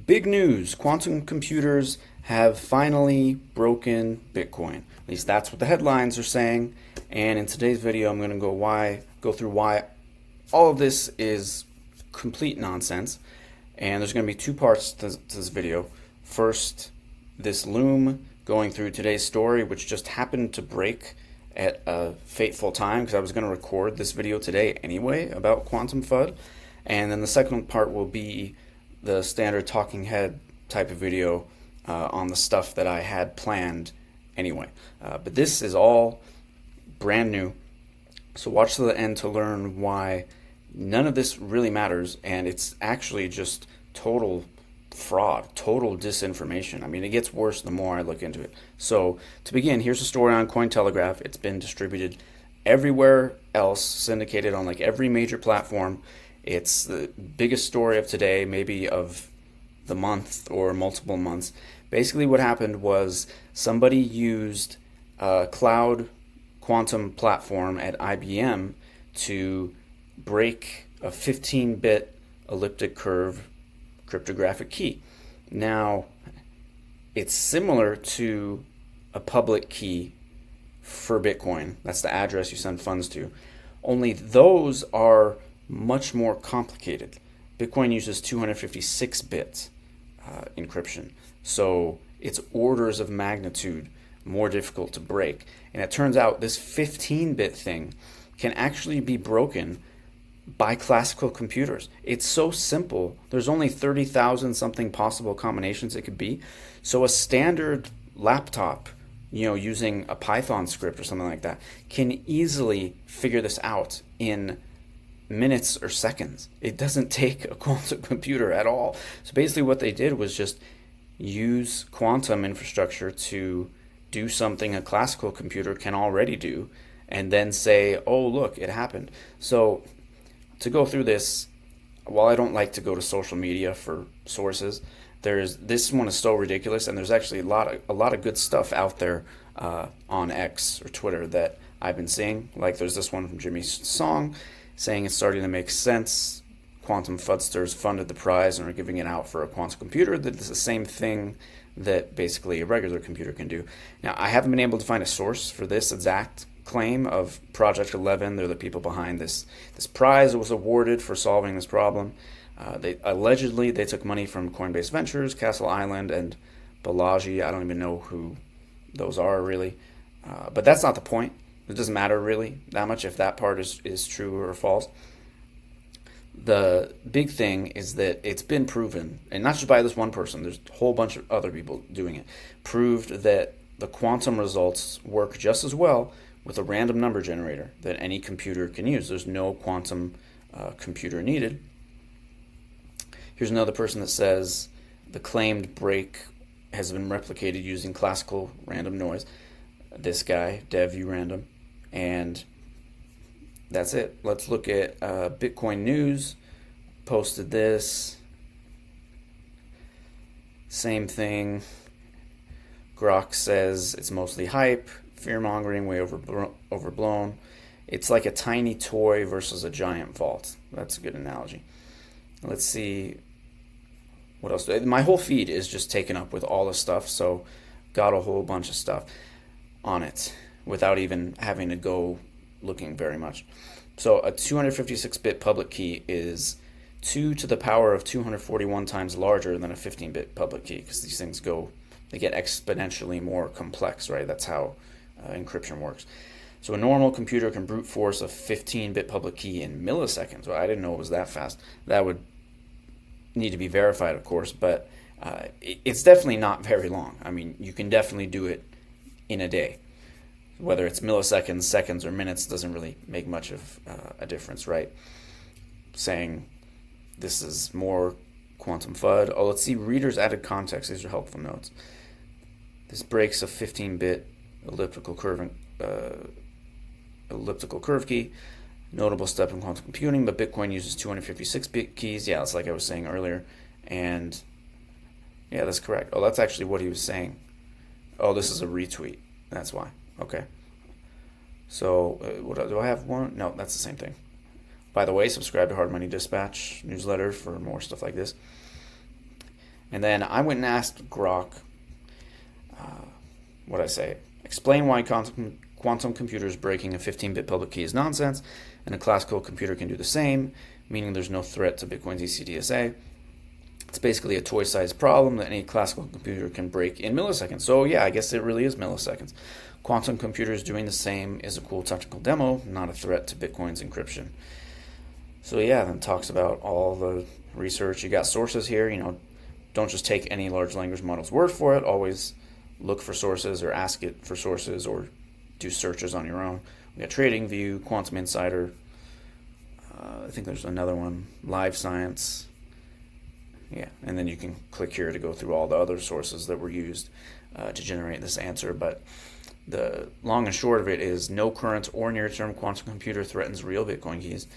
Big news, quantum computers have finally broken Bitcoin. At least that's what the headlines are saying. And in today's video, I'm going to go through why all of this is complete nonsense. And there's going to be two parts to this video. First, this loom going through today's story, which just happened to break at a fateful time because I was going to record this video today anyway about quantum FUD. And then the second part will be the standard talking head type of video on the stuff that I had planned anyway. But this is all brand new, so watch to the end to learn why none of this really matters, and it's actually just total fraud, total disinformation. I mean, it gets worse the more I look into it. So to begin, here's a story on Cointelegraph. It's been distributed everywhere else, syndicated on like every major platform. It's the biggest story of today, maybe of the month or multiple months. Basically what happened was somebody used a cloud quantum platform at IBM to break a 15-bit elliptic curve cryptographic key. Now, it's similar to a public key for Bitcoin. That's the address you send funds to. Only those are much more complicated. Bitcoin uses 256 bits encryption, so it's orders of magnitude more difficult to break. And it turns out this 15-bit thing can actually be broken by classical computers. It's so simple. There's only 30,000 something possible combinations it could be. So a standard laptop, using a Python script or something like that, can easily figure this out in minutes or seconds. It doesn't take a quantum computer at all. So basically what they did was just use quantum infrastructure to do something a classical computer can already do, and then say, oh look, it happened. So to go through this, while I don't like to go to social media for sources, this one is so ridiculous, and there's actually a lot of good stuff out there on X or Twitter that I've been seeing. Like there's this one from Jimmy Song saying it's starting to make sense. Quantum fudsters funded the prize and are giving it out for a quantum computer that is the same thing that basically a regular computer can do. Now, I haven't been able to find a source for this exact claim of Project 11. They're the people behind this prize that was awarded for solving this problem. They took money from Coinbase Ventures, Castle Island, and Balaji. I don't even know who those are really. But that's not the point. It doesn't matter really that much if that part is true or false. The big thing is that it's been proven, and not just by this one person, there's a whole bunch of other people doing it, proved that the quantum results work just as well with a random number generator that any computer can use. There's no quantum computer needed. Here's another person that says the claimed break has been replicated using classical random noise. This guy, DevURandom, and that's it. Let's look at Bitcoin News. Posted this. Same thing. Grok says it's mostly hype, fear-mongering, way overblown. It's like a tiny toy versus a giant vault. That's a good analogy. Let's see what else. My whole feed is just taken up with all the stuff, so got a whole bunch of stuff on it without even having to go looking very much. So a 256-bit public key is 2 to the power of 241 times larger than a 15-bit public key, because these things they get exponentially more complex, right? That's how encryption works. So a normal computer can brute force a 15-bit public key in milliseconds. Well, I didn't know it was that fast. That would need to be verified, of course, but it's definitely not very long. I mean, you can definitely do it in a day. Whether it's milliseconds, seconds, or minutes doesn't really make much of a difference, right? Saying this is more quantum FUD. Oh, let's see, readers added context. These are helpful notes. This breaks a 15-bit elliptical curve key. Notable step in quantum computing, but Bitcoin uses 256-bit keys. Yeah, it's like I was saying earlier. And yeah, that's correct. Oh, that's actually what he was saying. Oh, this is a retweet. That's why. Okay. So, what do I have one? No, that's the same thing. By the way, subscribe to Hard Money Dispatch newsletter for more stuff like this. And then I went and asked Grok, explain why quantum computers breaking a 15-bit public key is nonsense, and a classical computer can do the same, meaning there's no threat to Bitcoin's ECDSA. It's basically a toy-sized problem that any classical computer can break in milliseconds. So yeah, I guess it really is milliseconds. Quantum computers doing the same is a cool technical demo, not a threat to Bitcoin's encryption. So yeah, then talks about all the research. You got sources here, don't just take any large language model's word for it. Always look for sources or ask it for sources or do searches on your own. We got TradingView, Quantum Insider. I think there's another one, Live Science. Yeah, and then you can click here to go through all the other sources that were used to generate this answer. But the long and short of it is no current or near-term quantum computer threatens real Bitcoin keys.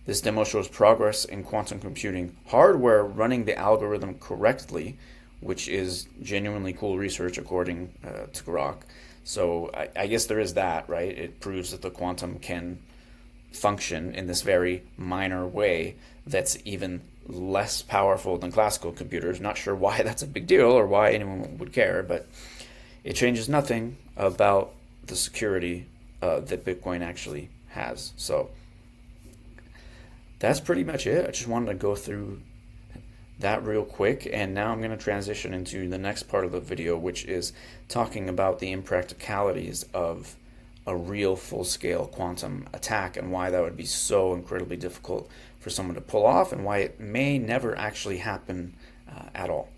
This demo shows progress in quantum computing hardware running the algorithm correctly, which is genuinely cool research according to Grok. So I guess there is that, right? It proves that the quantum can function in this very minor way that's even less powerful than classical computers. Not sure why that's a big deal or why anyone would care, but it changes nothing about the security that Bitcoin actually has. So that's pretty much it. I just wanted to go through that real quick, and now I'm going to transition into the next part of the video, which is talking about the impracticalities of a real full-scale quantum attack and why that would be so incredibly difficult for someone to pull off and why it may never actually happen at all.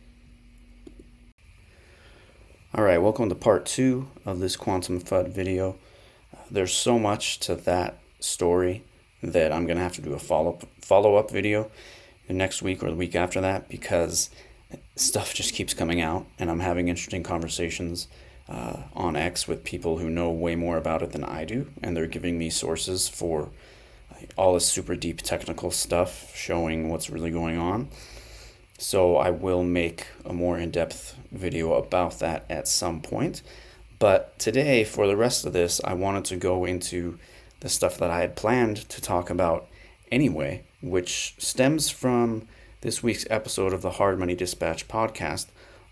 Alright, welcome to part 2 of this Quantum FUD video. There's so much to that story that I'm going to have to do a follow-up video next week or the week after that, because stuff just keeps coming out and I'm having interesting conversations on X with people who know way more about it than I do, and they're giving me sources for all this super deep technical stuff showing what's really going on. So I will make a more in-depth video about that at some point. But today, for the rest of this, I wanted to go into the stuff that I had planned to talk about anyway, which stems from this week's episode of the Hard Money Dispatch podcast.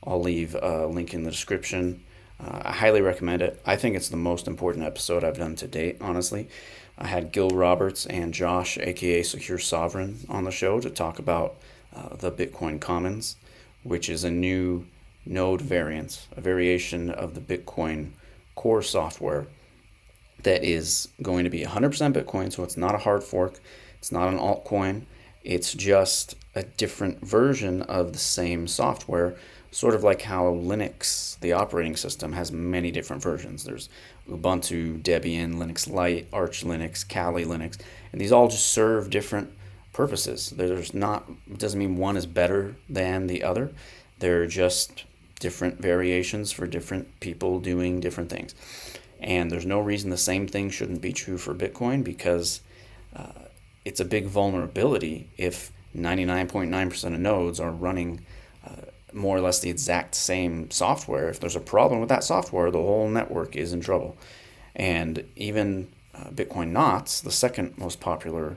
I'll leave a link in the description. I highly recommend it. I think it's the most important episode I've done to date, honestly. I had Gil Roberts and Josh, aka Secure Sovereign, on the show to talk about the Bitcoin Commons, which is a new node variant, a variation of the Bitcoin core software that is going to be 100% Bitcoin, so it's not a hard fork, it's not an altcoin, it's just a different version of the same software, sort of like how Linux, the operating system, has many different versions. There's Ubuntu, Debian, Linux Lite, Arch Linux, Kali Linux, and these all just serve different purposes. It doesn't mean one is better than the other. They're just different variations for different people doing different things. And there's no reason the same thing shouldn't be true for Bitcoin, because it's a big vulnerability if 99.9% of nodes are running more or less the exact same software. If there's a problem with that software, the whole network is in trouble. And even Bitcoin Knots, the second most popular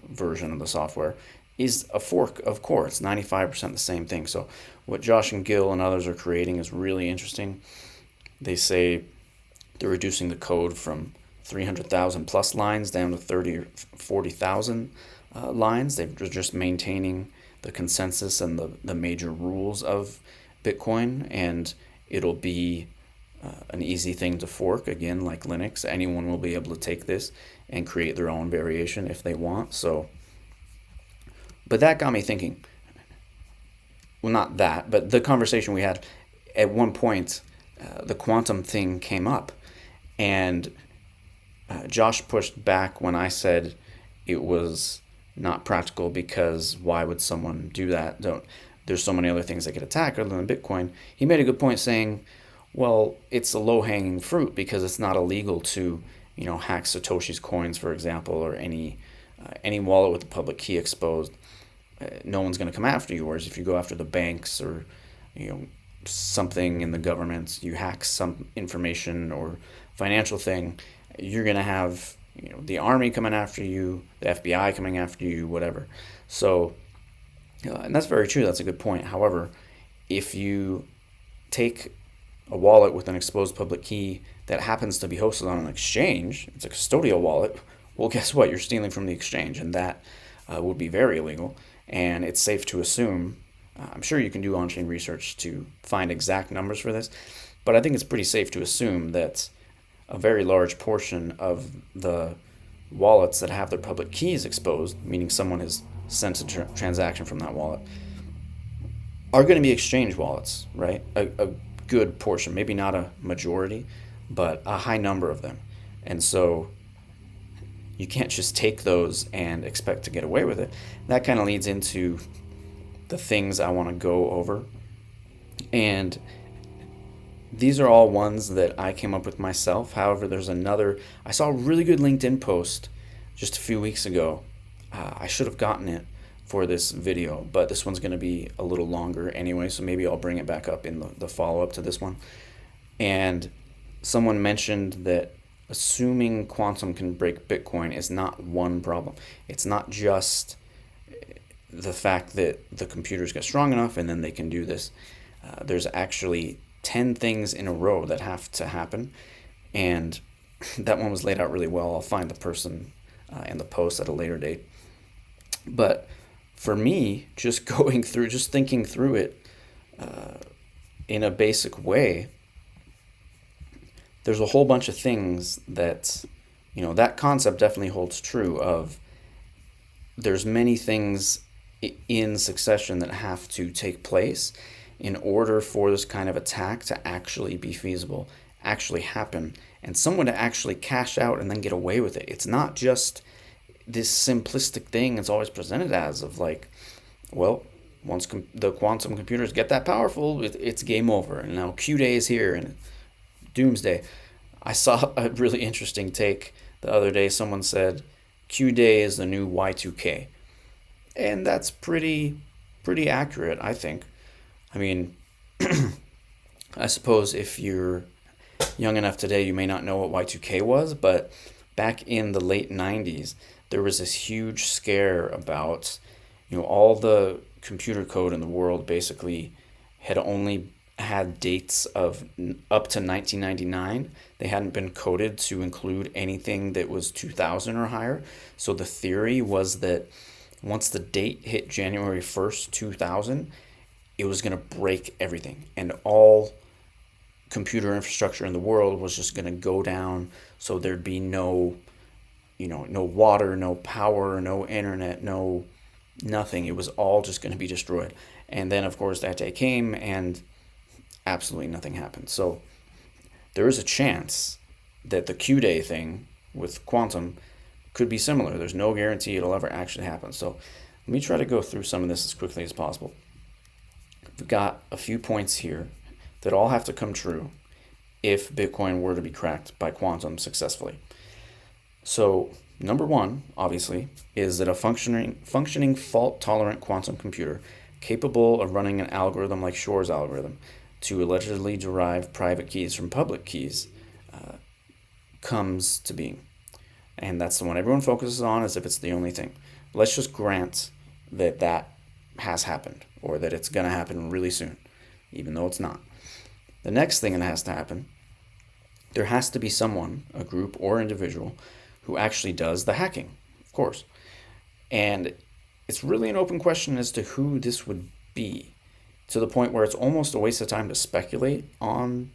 version of the software, is a fork of core. It's 95% the same thing. So what Josh and Gil and others are creating is really interesting. They say they're reducing the code from 300,000 plus lines down to 30 or 40,000 lines. They're just maintaining the consensus and the major rules of Bitcoin, and it'll be an easy thing to fork. Again, like Linux, anyone will be able to take this and create their own variation if they want. So, but that got me thinking. Well, not that, but the conversation we had at one point, the quantum thing came up, and Josh pushed back when I said it was not practical, because why would someone do that? There's so many other things they could attack other than Bitcoin. He made a good point saying, well, it's a low-hanging fruit because it's not illegal to, hack Satoshi's coins, for example, or any wallet with a public key exposed. No one's going to come after you. Whereas if you go after the banks or, something in the government, you hack some information or financial thing, you're going to have the army coming after you, the FBI coming after you, whatever. So, and that's very true. That's a good point. However, if you take a wallet with an exposed public key that happens to be hosted on an exchange, it's a custodial wallet, well, guess what? You're stealing from the exchange, and that would be very illegal. And it's safe to assume, I'm sure you can do on-chain research to find exact numbers for this, but I think it's pretty safe to assume that a very large portion of the wallets that have their public keys exposed, meaning someone has sent a transaction from that wallet, are going to be exchange wallets, right? A good portion, maybe not a majority, but a high number of them. And so you can't just take those and expect to get away with it. That kind of leads into the things I want to go over. And these are all ones that I came up with myself. However, there's another. I saw a really good LinkedIn post just a few weeks ago. I should have gotten it for this video, but this one's going to be a little longer anyway, so maybe I'll bring it back up in the follow-up to this one. And someone mentioned that assuming quantum can break Bitcoin is not one problem. It's not just the fact that the computers get strong enough and then they can do this. There's actually 10 things in a row that have to happen, and that one was laid out really well. I'll find the person and the post at a later date. But for me, just thinking through it in a basic way, there's a whole bunch of things that, that concept definitely holds true of there's many things in succession that have to take place in order for this kind of attack to actually be feasible, actually happen, and someone to actually cash out and then get away with it. It's not just this simplistic thing it's always presented as of like, well, once the quantum computers get that powerful, it's game over, and now Q-Day is here and doomsday. I saw a really interesting take the other day. Someone said Q-Day is the new Y2K, and that's pretty accurate, I think. I mean, I suppose if you're young enough today, you may not know what Y2K was, but back in the late 90s, there was this huge scare about, all the computer code in the world basically had only had dates of up to 1999. They hadn't been coded to include anything that was 2000 or higher. So the theory was that once the date hit January 1st, 2000, it was going to break everything, and all computer infrastructure in the world was just going to go down. So there'd be no water, no power, no internet, no nothing. It was all just going to be destroyed. And then, of course, that day came and absolutely nothing happened. So there is a chance that the Q-Day thing with quantum could be similar. There's no guarantee it'll ever actually happen. So let me try to go through some of this as quickly as possible. We've got a few points here that all have to come true if Bitcoin were to be cracked by quantum successfully. So number one, obviously, is that a functioning fault-tolerant quantum computer capable of running an algorithm like Shor's algorithm to allegedly derive private keys from public keys comes to being. And that's the one everyone focuses on as if it's the only thing. Let's just grant that that has happened, or that it's going to happen really soon, even though it's not. The next thing that has to happen, there has to be someone, a group or individual, who actually does the hacking, of course. And it's really an open question as to who this would be, to the point where it's almost a waste of time to speculate on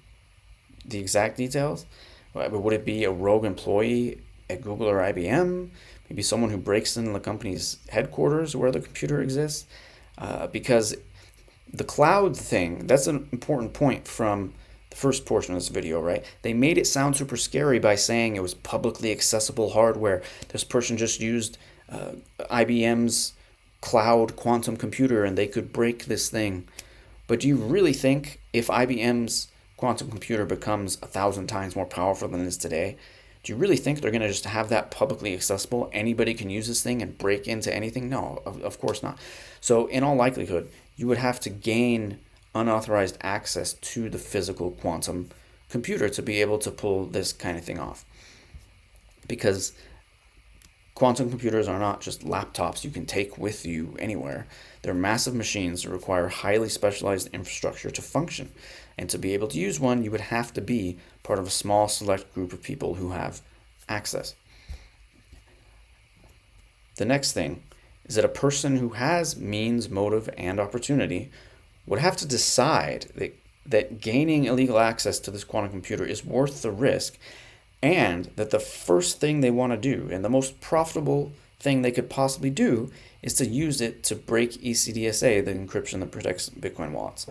the exact details. Would it be a rogue employee at Google or IBM? Maybe someone who breaks into the company's headquarters where the computer exists? Because the cloud thing, that's an important point from the first portion of this video, right? They made it sound super scary by saying it was publicly accessible hardware. This person just used IBM's cloud quantum computer and they could break this thing. But do you really think if IBM's quantum computer becomes 1,000 times more powerful than it is today, do you really think they're going to just have that publicly accessible? Anybody can use this thing and break into anything? No, of course not. So in all likelihood, you would have to gain unauthorized access to the physical quantum computer to be able to pull this kind of thing off. Because Quantum computers are not just laptops you can take with you anywhere. They're massive machines that require highly specialized infrastructure to function. And to be able to use one, you would have to be part of a small select group of people who have access. The next thing is that a person who has means, motive, and opportunity would have to decide that gaining illegal access to this quantum computer is worth the risk, and that the first thing they want to do, and the most profitable thing they could possibly do, is to use it to break ECDSA, the encryption that protects Bitcoin wallets.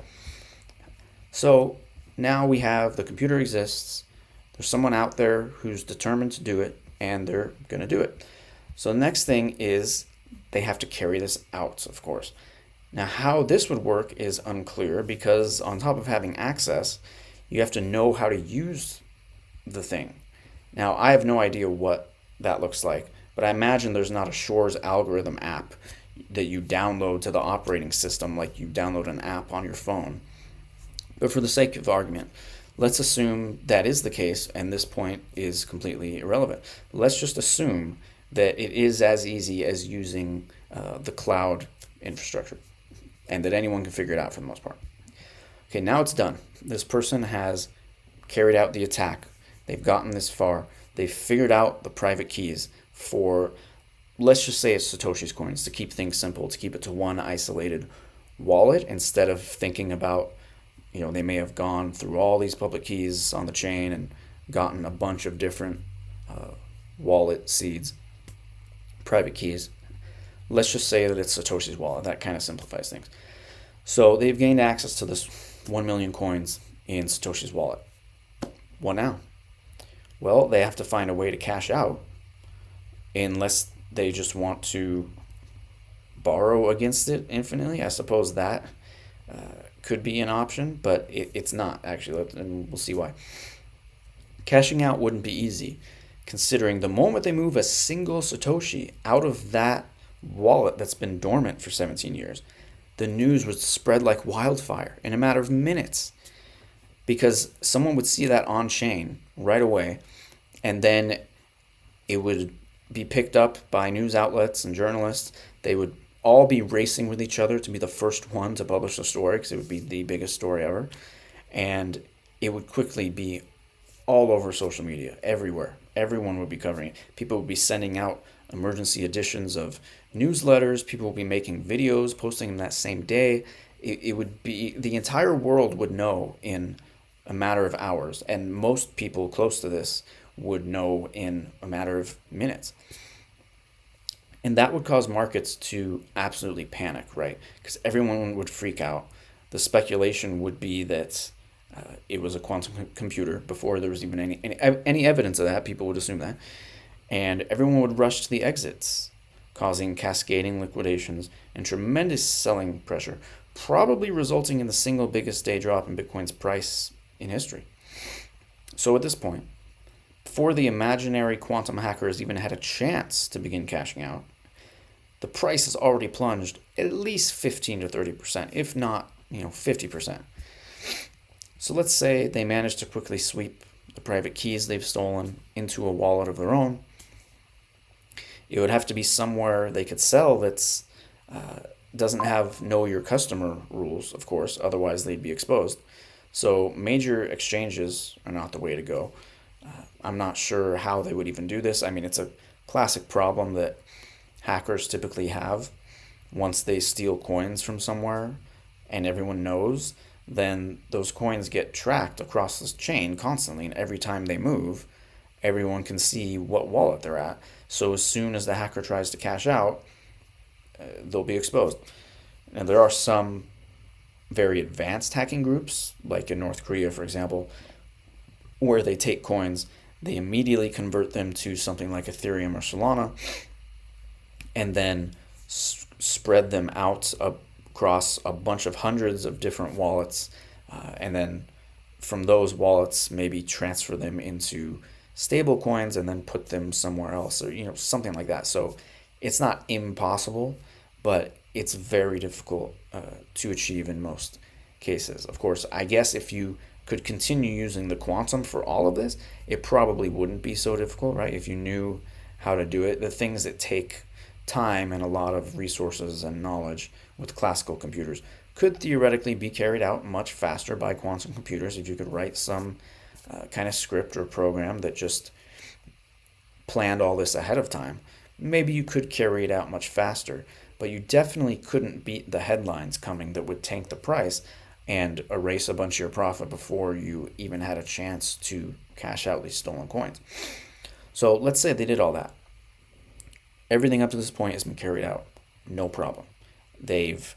So now we have the computer exists, there's someone out there who's determined to do it, and they're going to do it. So the next thing is they have to carry this out, of course. Now, how this would work is unclear, because on top of having access, you have to know how to use the thing. Now, I have no idea what that looks like, but I imagine there's not a Shor's algorithm app that you download to the operating system like you download an app on your phone. But for the sake of argument, let's assume that is the case, and this point is completely irrelevant. Let's just assume that it is as easy as using the cloud infrastructure, and that anyone can figure it out for the most part. Okay, now it's done. This person has carried out the attack. They've gotten this far. They've figured out the private keys for, let's just say it's Satoshi's coins, to keep things simple, to keep it to one isolated wallet, instead of thinking about, they may have gone through all these public keys on the chain and gotten a bunch of different wallet seeds, private keys. Let's just say that it's Satoshi's wallet. That kind of simplifies things. So they've gained access to this 1 million coins in Satoshi's wallet. What now? Well, they have to find a way to cash out, unless they just want to borrow against it infinitely. I suppose that could be an option, but it's not, actually, and we'll see why. Cashing out wouldn't be easy, considering the moment they move a single Satoshi out of that wallet that's been dormant for 17 years, the news would spread like wildfire in a matter of minutes, because someone would see that on chain right away, and then it would be picked up by news outlets and journalists. They would all be racing with each other to be the first one to publish the story, because it would be the biggest story ever, and it would quickly be all over social media, everywhere. Everyone would be covering it. People would be sending out emergency editions of newsletters. People would be making videos, posting them that same day. It would be, the entire world would know in a matter of hours, and most people close to this would know in a matter of minutes. And that would cause markets to absolutely panic, right? Because everyone would freak out. The speculation would be that it was a quantum computer before there was even any evidence of that. People would assume that. And everyone would rush to the exits, causing cascading liquidations and tremendous selling pressure, probably resulting in the single biggest day drop in Bitcoin's price in history. So at this point, before the imaginary quantum hackers even had a chance to begin cashing out, the price has already plunged at least 15 to 30%, if not, 50%. So let's say they managed to quickly sweep the private keys they've stolen into a wallet of their own. It would have to be somewhere they could sell that's doesn't have know your customer rules, of course, otherwise they'd be exposed. So major exchanges are not the way to go. I'm not sure how they would even do this. I mean, it's a classic problem that hackers typically have. Once they steal coins from somewhere and everyone knows, then those coins get tracked across this chain constantly, and every time they move, everyone can see what wallet they're at. So as soon as the hacker tries to cash out, they'll be exposed. And there are some very advanced hacking groups, like in North Korea, for example, where they take coins, they immediately convert them to something like Ethereum or Solana, and then spread them out across a bunch of hundreds of different wallets, and then from those wallets maybe transfer them into stable coins and then put them somewhere else, or something like that. So it's not impossible, but it's very difficult to achieve in most cases. Of course, I guess if you could continue using the quantum for all of this, it probably wouldn't be so difficult, right? If you knew how to do it. The things that take time and a lot of resources and knowledge with classical computers could theoretically be carried out much faster by quantum computers if you could write some kind of script or program that just planned all this ahead of time. Maybe you could carry it out much faster, but you definitely couldn't beat the headlines coming that would tank the price and erase a bunch of your profit before you even had a chance to cash out these stolen coins. So let's say they did all that. Everything up to this point has been carried out, no problem. They've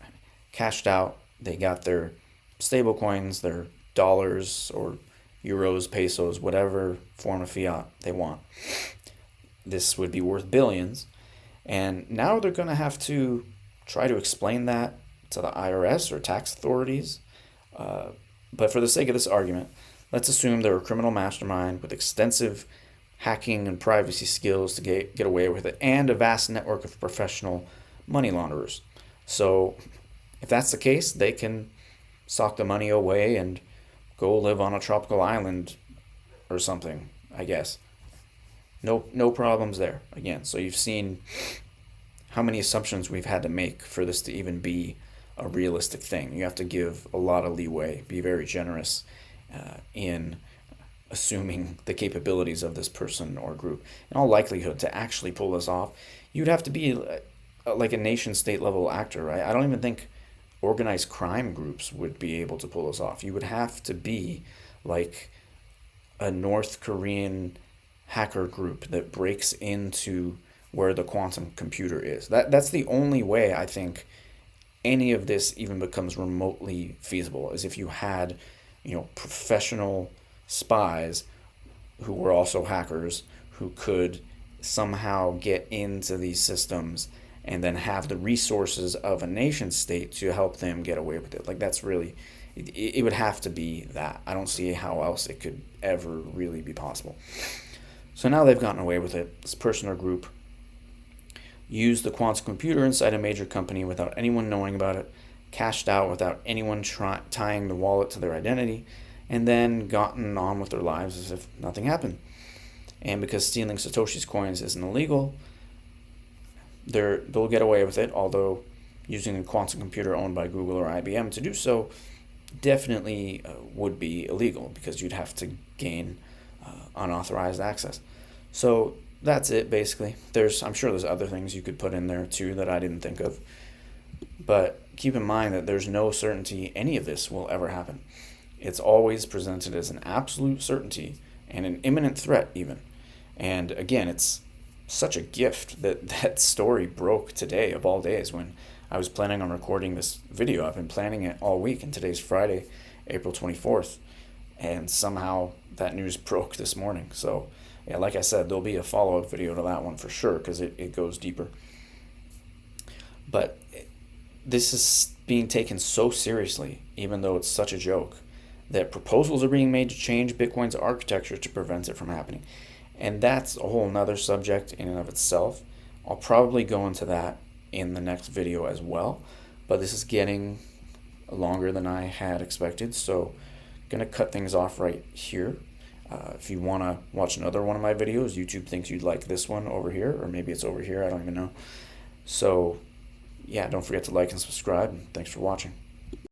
cashed out, they got their stable coins, their dollars or euros, pesos, whatever form of fiat they want. This would be worth billions. And now they're going to have to try to explain that to the IRS or tax authorities. But for the sake of this argument, let's assume they're a criminal mastermind with extensive hacking and privacy skills to get away with it, and a vast network of professional money launderers. So if that's the case, they can sock the money away and go live on a tropical island or something, I guess. No problems there. Again, so you've seen how many assumptions we've had to make for this to even be a realistic thing. You have to give a lot of leeway, be very generous in assuming the capabilities of this person or group. In all likelihood, to actually pull this off, you'd have to be like a nation state level actor, right? I don't even think organized crime groups would be able to pull this off. You would have to be like a North Korean hacker group that breaks into where the quantum computer is. That's the only way I think any of this even becomes remotely feasible, is if you had, professional spies who were also hackers who could somehow get into these systems and then have the resources of a nation state to help them get away with it. Like, that's really, it would have to be that. I don't see how else it could ever really be possible. So now they've gotten away with it. This person or group used the quantum computer inside a major company without anyone knowing about it, cashed out without anyone tying the wallet to their identity, and then gotten on with their lives as if nothing happened. And because stealing Satoshi's coins isn't illegal, they'll get away with it, although using a quantum computer owned by Google or IBM to do so definitely would be illegal, because you'd have to gain unauthorized access. So that's it, basically. I'm sure there's other things you could put in there too that I didn't think of. But keep in mind that there's no certainty any of this will ever happen. It's always presented as an absolute certainty and an imminent threat even. And again, it's such a gift that that story broke today of all days when I was planning on recording this video. I've been planning it all week, and today's Friday, April 24th. And somehow that news broke this morning. So yeah, like I said, there'll be a follow-up video to that one for sure, because it goes deeper. But this is being taken so seriously, even though it's such a joke, that proposals are being made to change Bitcoin's architecture to prevent it from happening. And that's a whole nother subject in and of itself. I'll probably go into that in the next video as well, but this is getting longer than I had expected, so I'm going to cut things off right here. If you want to watch another one of my videos, YouTube thinks you'd like this one over here, or maybe it's over here, I don't even know. So yeah, don't forget to like and subscribe, and thanks for watching.